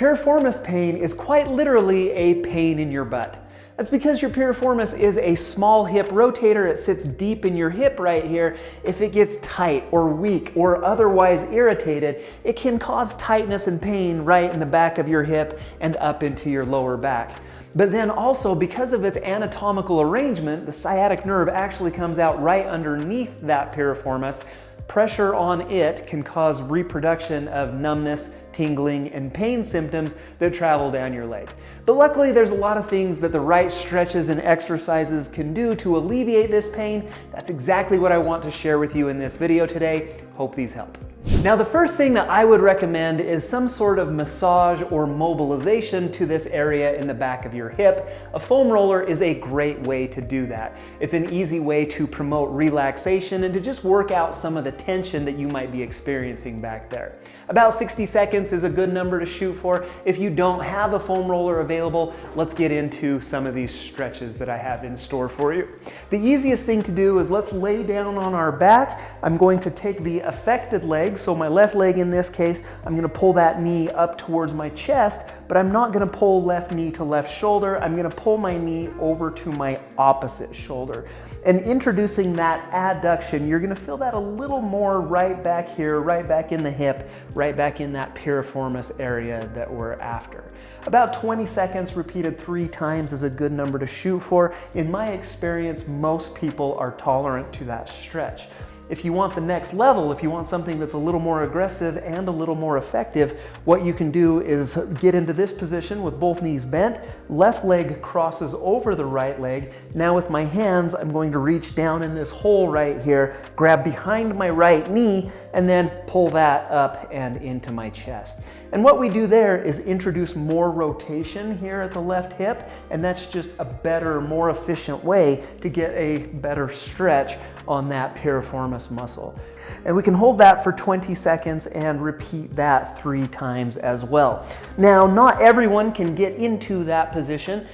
Piriformis pain is quite literally a pain in your butt. That's because your piriformis is a small hip rotator. It sits deep in your hip right here. If it gets tight or weak or otherwise irritated, it can cause tightness and pain right in the back of your hip and up into your lower back. But then also, because of its anatomical arrangement, the sciatic nerve actually comes out right underneath that piriformis. Pressure on it can cause reproduction of numbness, tingling, and pain symptoms that travel down your leg. But luckily, there's a lot of things that the right stretches and exercises can do to alleviate this pain. That's exactly what I want to share with you in this video today. Hope these help. Now, the first thing that I would recommend is some sort of massage or mobilization to this area in the back of your hip. A foam roller is a great way to do that. It's an easy way to promote relaxation and to just work out some of the tension that you might be experiencing back there. About 60 seconds is a good number to shoot for. If you don't have a foam roller available, let's get into some of these stretches that I have in store for you. The easiest thing to do is let's lay down on our back. I'm going to take the affected leg, so my left leg in this case, I'm going to pull that knee up towards my chest, but I'm not going to pull left knee to left shoulder. I'm going to pull my knee over to my opposite shoulder. And introducing that adduction, you're going to feel that a little more right back here, right back in the hip, right back in that piriformis area that we're after. About 20 seconds repeated 3 times is a good number to shoot for. In my experience, most people are tolerant to that stretch. If you want the next level, if you want something that's a little more aggressive and a little more effective, what you can do is get into this position with both knees bent, left leg crosses over the right leg. Now with my hands, I'm going to reach down in this hole right here, grab behind my right knee, and then pull that up and into my chest. And what we do there is introduce more rotation here at the left hip, and that's just a better, more efficient way to get a better stretch on that piriformis muscle. And we can hold that for 20 seconds and repeat that 3 times as well. Now, not everyone can get into that position.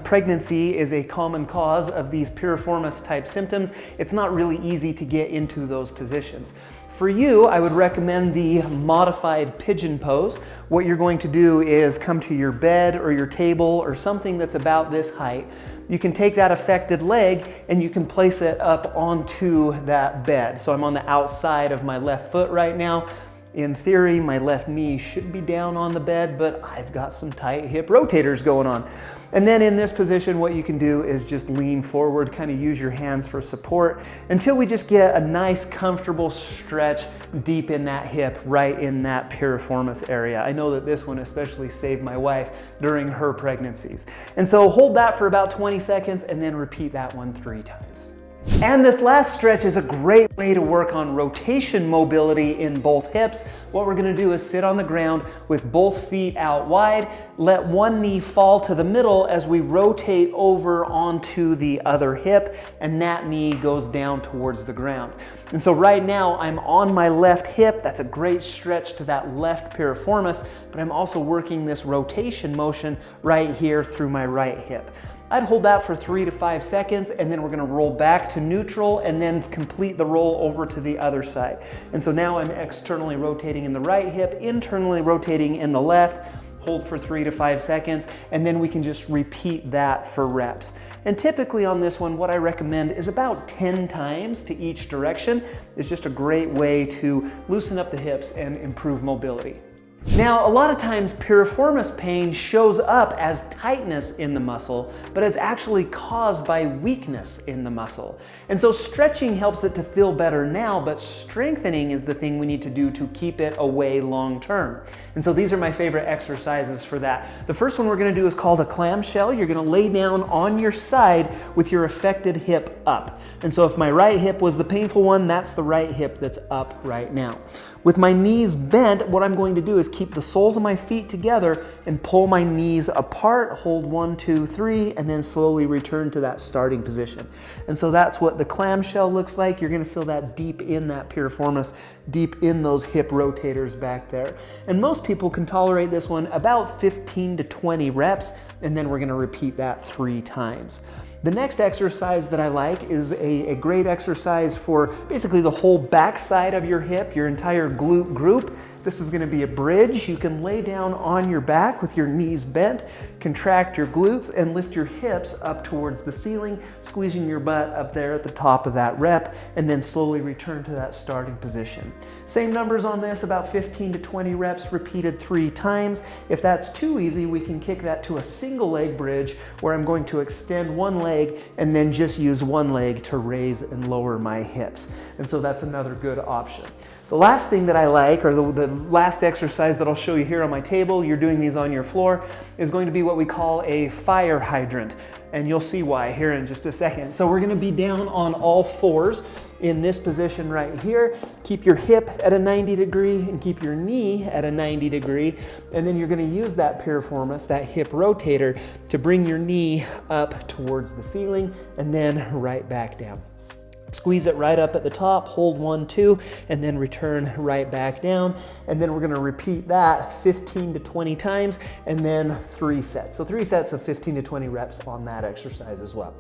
Pregnancy is a common cause of these piriformis type symptoms. It's not really easy to get into those positions. For you, I would recommend the modified pigeon pose. What you're going to do is come to your bed or your table or something that's about this height. You can take that affected leg and you can place it up onto that bed. So I'm on the outside of my left foot right now. In theory, my left knee should be down on the bed, but I've got some tight hip rotators going on. And then in this position, what you can do is just lean forward, kind of use your hands for support until we just get a nice, comfortable stretch deep in that hip, right in that piriformis area. I know that this one especially saved my wife during her pregnancies. And so hold that for about 20 seconds and then repeat that one 3 times. And this last stretch is a great way to work on rotation mobility in both hips. What we're going to do is sit on the ground with both feet out wide, let one knee fall to the middle as we rotate over onto the other hip, and that knee goes down towards the ground. And so right now I'm on my left hip. That's a great stretch to that left piriformis, but I'm also working this rotation motion right here through my right hip. I'd hold that for 3 to 5 seconds, and then we're going to roll back to neutral and then complete the roll over to the other side. And so now I'm externally rotating in the right hip, internally rotating in the left. Hold for 3 to 5 seconds, and then we can just repeat that for reps. And typically on this one, what I recommend is about 10 times to each direction. It's just a great way to loosen up the hips and improve mobility. Now, a lot of times piriformis pain shows up as tightness in the muscle, but it's actually caused by weakness in the muscle. And so stretching helps it to feel better now, but strengthening is the thing we need to do to keep it away long term. And so these are my favorite exercises for that. The first one we're going to do is called a clamshell. You're going to lay down on your side with your affected hip up. And so if my right hip was the painful one, that's the right hip that's up right now. With my knees bent, what I'm going to do is keep the soles of my feet together and pull my knees apart, hold 1, 2, 3, and then slowly return to that starting position. And so that's what the clamshell looks like. You're going to feel that deep in that piriformis, deep in those hip rotators back there. And most people can tolerate this one about 15 to 20 reps, and then we're going to repeat that 3 times. The next exercise that I like is a great exercise for basically the whole back side of your hip, your entire glute group. This is going to be a bridge. You can lay down on your back with your knees bent, contract your glutes, and lift your hips up towards the ceiling, squeezing your butt up there at the top of that rep, and then slowly return to that starting position. Same numbers on this, about 15 to 20 reps repeated 3 times. If that's too easy, we can kick that to a single leg bridge where I'm going to extend one leg and then just use one leg to raise and lower my hips. And so that's another good option. The last thing that I like, or the last exercise that I'll show you here on my table, you're doing these on your floor, is going to be what we call a fire hydrant. And you'll see why here in just a second. So we're going to be down on all fours in this position right here. Keep your hip at a 90 degree and keep your knee at a 90 degree. And then you're going to use that piriformis, that hip rotator, to bring your knee up towards the ceiling and then right back down. Squeeze it right up at the top, hold 1, 2, and then return right back down. And then we're gonna repeat that 15 to 20 times and then 3 sets. So 3 sets of 15 to 20 reps on that exercise as well.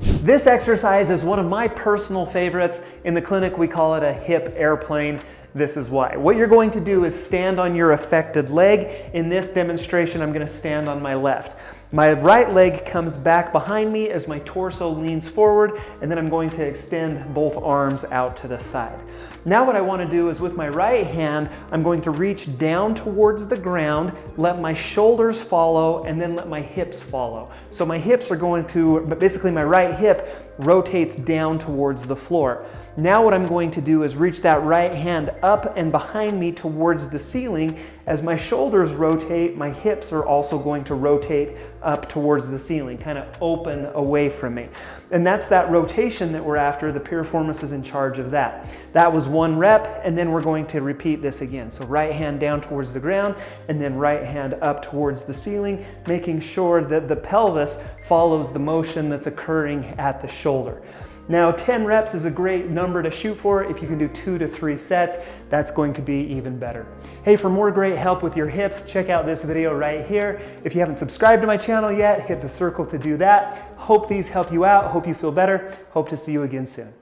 This exercise is one of my personal favorites. In the clinic, we call it a hip airplane. This is why. What you're going to do is stand on your affected leg. In this demonstration, I'm going to stand on my left. My right leg comes back behind me as my torso leans forward, and then I'm going to extend both arms out to the side. Now what I want to do is with my right hand, I'm going to reach down towards the ground, let my shoulders follow, and then let my hips follow. So my hips are going to, basically my right hip rotates down towards the floor. Now what I'm going to do is reach that right hand up and behind me towards the ceiling. As my shoulders rotate, my hips are also going to rotate up towards the ceiling, kind of open away from me. And that's that rotation that we're after. The piriformis is in charge of that. That was 1 rep, and then we're going to repeat this again. So right hand down towards the ground, and then right hand up towards the ceiling, making sure that the pelvis follows the motion that's occurring at the shoulder. Now 10 reps is a great number to shoot for. If you can do 2 to 3 sets, that's going to be even better. Hey, for more great help with your hips, check out this video right here. If you haven't subscribed to my channel yet, hit the circle to do that. Hope these help you out. Hope you feel better. Hope to see you again soon.